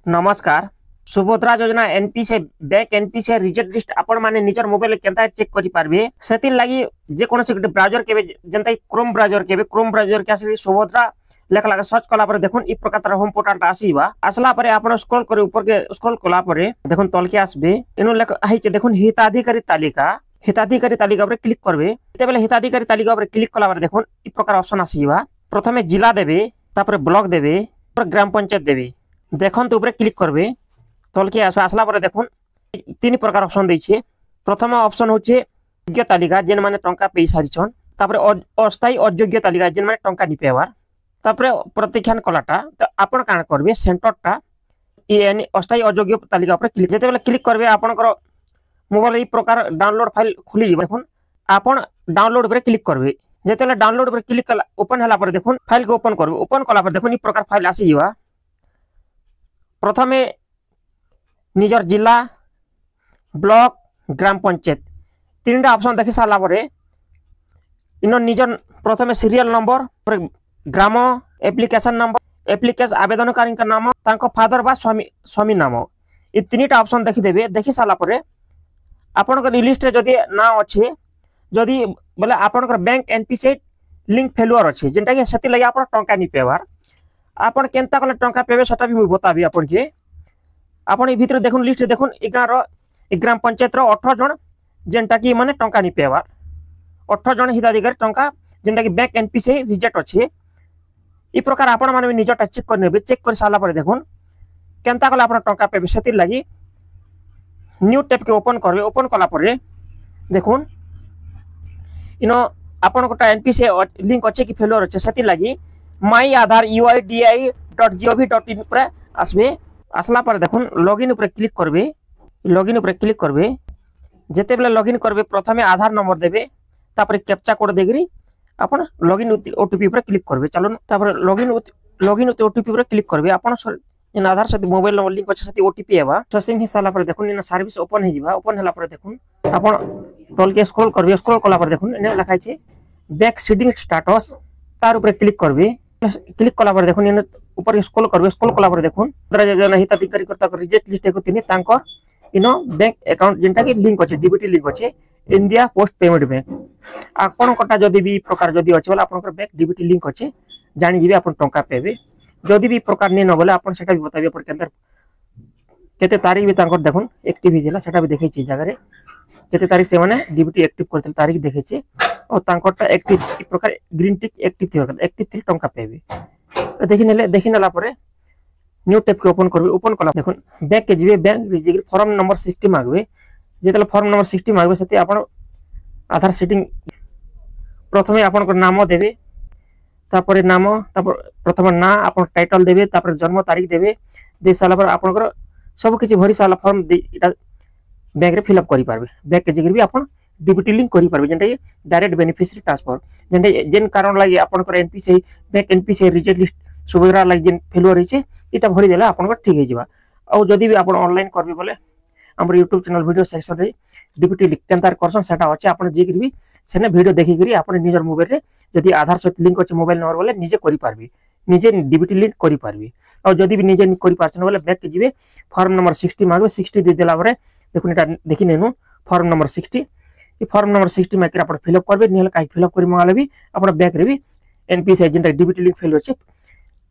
नमस्कार। सुभद्रा योजना NPC bank NPC result list आपण माने निजर मोबाइल केनता चेक करि पारबे सेतिर लागि जे कोनोसी गुटे ब्राउजर केबे जनता क्रोम ब्राउजर के आसी सुभद्रा लेखा लगा सर्च कला पर देखुन ई प्रकार तार होम पोर्टल ता आसीबा आसला परे आपण स्क्रॉल करे ऊपर के स्क्रॉल कला परे देखुन तल के आसबे इनो लेख आइ के देखुन हिताधिकारी तालिका पर क्लिक करबे तेबेले हिताधिकारी तालिका पर क्लिक कला पर देखुन ई प्रकार ऑप्शन आसीबा प्रथमे जिला देबे तापर ब्लॉक देबे और ग्राम पंचायत देबे देखन तो ऊपर क्लिक करबे तल के आसला पर देखुन तीन प्रकार ऑप्शन दैछे प्रथम ऑप्शन होचे योग्य तालिका जेन माने टंका पे सारिछन तापर अस्थायी अयोग्य तालिका जेन माने टंका नि पेवार तापर प्रतिख्यान कलाटा तो आपण कान करबे सेंटरटा यानी अस्थायी अयोग्य तालिका पर क्लिक जेते बेले क्लिक करबे आपनकर मोबाइल ई प्रकार डाउनलोड फाइल खुली जिवो देखुन आपण डाउनलोड पर क्लिक करबे जेते बेले डाउनलोड पर क्लिक कला ओपन हला पर देखुन फाइल को ओपन करबे ओपन कला पर देखुन ई प्रकार फाइल आसी जिवा प्रथमे निजर जिला ब्लॉक ग्राम पंचायत तीनटा ऑप्शन देखि साला परे इनो निजर प्रथमे सीरियल नंबर ग्राम एप्लिकेशन नंबर एप्लिकेशन आवेदनकारी का नाम तांको फादर बा स्वामी नाम ई तीनटा ऑप्शन देखि देबे देखि साला परे आपन को लिस्ट रे जदी ना अछि जदी बोले आपन को बैंक एनपीसी लिंक फेलुअर अछि जेंटा के सेति लागि आपन टंका नि पेवार आपन केनता कले टंका पेबे सेटा भी बताबी आपन के आपन ई भीतर देखुन लिस्ट देखुन 11 ग्राम पंचायत रो 18 जन जेंटा की माने टंका नि पेवार 18 जन हिताधिकारी टंका जेंटा की बैंक एनपीसी रिजेक्ट अछि ई प्रकार आपन माने निजटा चेक कर नेबे चेक कर साला पर देखुन केनता कले आपन टंका पेबे सेति लागि न्यू टैब के ओपन करबे ओपन कला पर देखुन इनो आपन कोटा एनपीसी लिंक अछि कि फेलुअर अछि सेति लागि माई आधार uidi.gov.in पर आसबे आसला पर देखुन लॉगिन ऊपर क्लिक करबे जेते बेले लॉगिन करबे प्रथमे आधार नंबर देबे तापर कैप्चा कोड देगरी अपन लॉगिन ओटीपी पर क्लिक करबे चलो तापर लॉगिन ओटीपी पर क्लिक करबे अपन इन आधार से मोबाइल नंबर लिंक अछि सती ओटीपी हेबा प्रोसेसिंग हिसाला पर देखुन इन सर्विस ओपन हे जिबा ओपन हला पर देखुन अपन तल के स्क्रॉल करबे स्क्रॉल कला पर देखुन इने लिखा छै बैक सीडिंग स्टेटस तार ऊपर क्लिक करबे क्लिक कला पर देखुन इन ऊपर स्क्रॉल करबे स्क्रॉल कला पर देखुन जन हिताधिकारी करता रिजेक्ट लिस्ट को तिनी तांको इनो बैंक अकाउंट जेंटा की लिंक अछि डीबीटी लिंक अछि इंडिया पोस्ट पेमेंट बैंक आपन कोटा जदी भी प्रकार जदी अछि वाला आपन बैंक डीबीटी लिंक अछि जानि जिबे आपन टंका पेबे जदी भी प्रकार नै न बोले आपन सेटा भी बताबे पर केंदर केते तारीख भी तांकर देखुन एक्टिव हिजेला सेटा भी देखै छी जगह रे केते तारीख से माने डीबीटी एक्टिव करथिल तारीख देखै छी और तांकरटा एक्टिव ई प्रकार ग्रीन टिक एक्टिव थियो एक्टिव थिल टंका पेबे देखिनेला परे न्यू टैब के ओपन करबे ओपन कला देखुन बैंक के जिबे बैंक रिजिग्री फॉर्म नंबर 60 मागबे जेतले फॉर्म नंबर 60 मागबे सेति आपन आधार सेटिंग प्रथमे आपन को नाम देबे तापर नाम तापर प्रथम ना आपन टाइटल देबे तापर जन्म तारीख देबे दे साला पर आपन को सब किछि भरि साला फॉर्म इटा बैंक रे फिल अप करि पारबे बैंक के जिग्री भी आपन डीबीटी लिंक करि पारबे जेंटा डायरेक्ट बेनिफिशियरी ट्रांसफर जेंटा जेन कारण लागि आपन को NPC bank NPC reject list सुविधा लागि जेन फेलुअर हिचे इटा भरि देला आपन को ठीक हे जिबा और जदी भी आपन ऑनलाइन करबे बोले हमर YouTube चैनल वीडियो सेक्शन रे डीबीटी लिंक केनतार करसन सेटा अछि आपन जिग्री भी सेने वीडियो देखि करी आपन निजर मोबाइल रे जदी आधार सहित लिंक अछि मोबाइल नंबर बोले निजे करि पारबी निजे डीबीटी लिंक करि पारबी और जदी भी निजे करि पारछन बोले बैंक के जिबे फॉर्म नंबर 60 मागबे 60 दे देला परे देखुन एटा देखि नेनु फॉर्म नंबर 60 ई फॉर्म नंबर 60 में अपन फिल अप करबे निहल काई फिल अप करि मंगाले भी अपन बैंक रे भी NPC agent DBT link fail अछि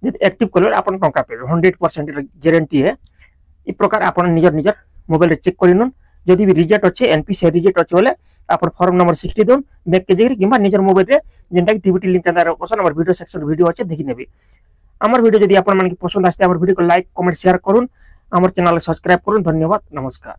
जे एक्टिव करबे अपन टंका पेबे 100% गारंटी है ई प्रकार अपन निजर मोबाइल रे चेक करिनुन जदी भी रिजेक्ट अछि एनपीसी रिजेक्ट अछि बोले अपन फॉर्म नंबर 60 दोन बैंक के जगह किबा निजर मोबाइल रे जेंटा की डीबीटी लिंक अंदर ऑप्शन हमर वीडियो सेक्शन वीडियो अछि देखि नेबे हमर वीडियो जदी अपन मन के पसंद आस्ते हमर वीडियो को लाइक कमेंट शेयर करूं हमर चैनल सब्सक्राइब करूं धन्यवाद नमस्कार।